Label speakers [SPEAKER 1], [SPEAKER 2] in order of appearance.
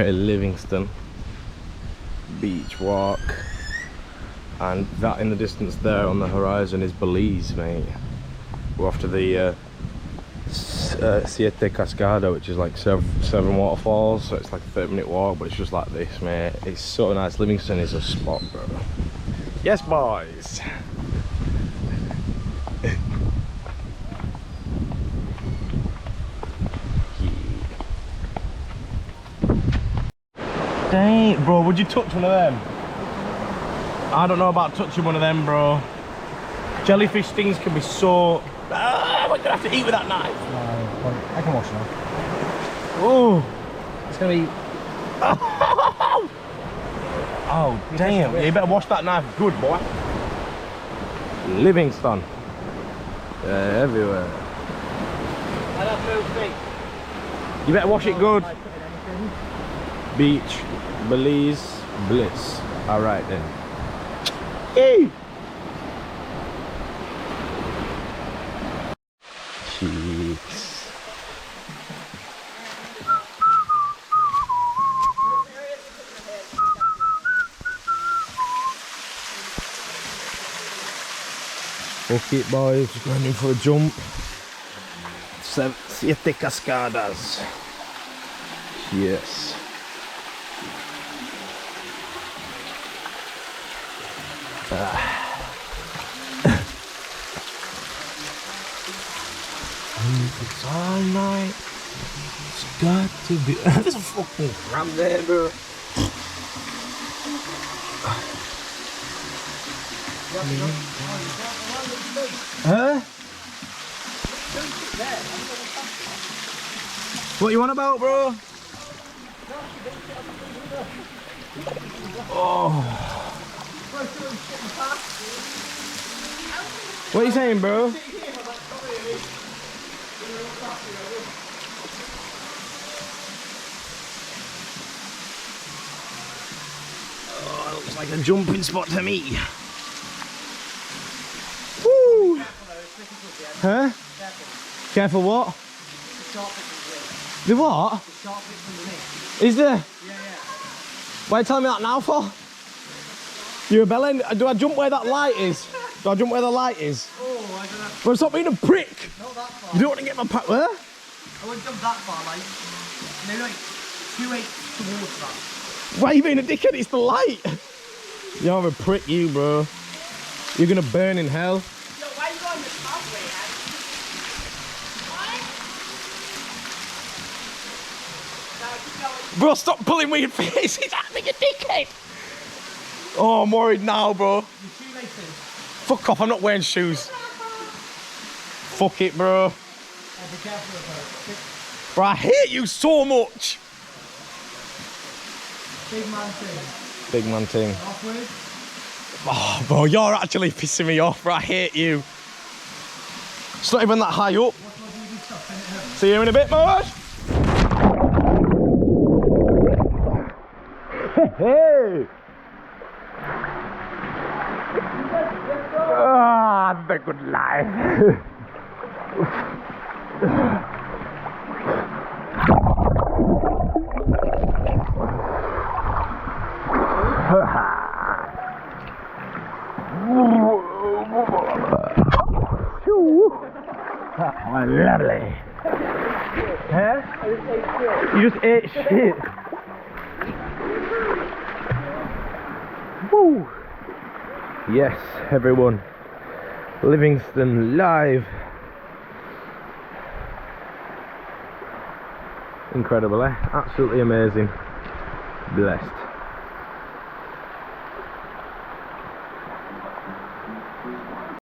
[SPEAKER 1] say Livingstone beach walk, and that in the distance there on the horizon is Belize, mate. We're off to the Siete Cascada, which is like seven waterfalls, so it's like a 30-minute walk, but it's just like this, mate. It's so nice. Livingstone is a spot, bro. Yes, boys. Dang, bro, would you touch one of them? I don't know about touching one of them, bro. Jellyfish stings can be so... we're gonna have to eat with that knife.
[SPEAKER 2] No, I can wash now.
[SPEAKER 1] Oh,
[SPEAKER 2] It's gonna be...
[SPEAKER 1] oh, damn. You better wash that knife good, boy. Livingstone. Everywhere. You better wash it good. Beach, Belize, bliss. All right then. Hey. Cheeks. Okay, boys, we're going in for a jump. Siete Cascadas. Yes. It's all night. It's got to be. There's a fucking crab there, bro. Huh? What you want about, bro? Oh. What are you saying, bro? Oh, looks like a jumping spot to me. Woo! Huh? Careful what? The what? Is there?
[SPEAKER 2] Yeah.
[SPEAKER 1] Why are you telling me that now for? You're a bellend. Do I jump where that light is? Do I jump where the light is?
[SPEAKER 2] Oh, I don't know.
[SPEAKER 1] Well, stop being a prick.
[SPEAKER 2] Not that far.
[SPEAKER 1] You don't want to get my pack there?
[SPEAKER 2] I wouldn't jump that far, like maybe like 2/8 towards that.
[SPEAKER 1] Why are you being a dickhead? It's the light. You're a prick, you, bro. You're gonna burn in hell.
[SPEAKER 3] Yo, why are you going this pathway, man?
[SPEAKER 1] Bro, stop pulling weird faces at me, you dickhead. Oh, I'm worried now, bro.
[SPEAKER 2] Your shoelaces.
[SPEAKER 1] Fuck off, I'm not wearing shoes. Fuck it, bro.
[SPEAKER 2] Oh, be careful with
[SPEAKER 1] Bro, I hate you so much.
[SPEAKER 2] Big man thing.
[SPEAKER 1] Big man thing.
[SPEAKER 2] Offward.
[SPEAKER 1] Oh, bro, you're actually pissing me off, bro. I hate you. It's not even that high up.
[SPEAKER 2] What's my DD stuff? Send it home.
[SPEAKER 1] See you in a bit, mate. Hey! Ah, the good life. Oh, lovely. Huh? You just ate shit. Woo! Yes, everyone. Livingstone live. Incredible, eh? Absolutely amazing. Blessed.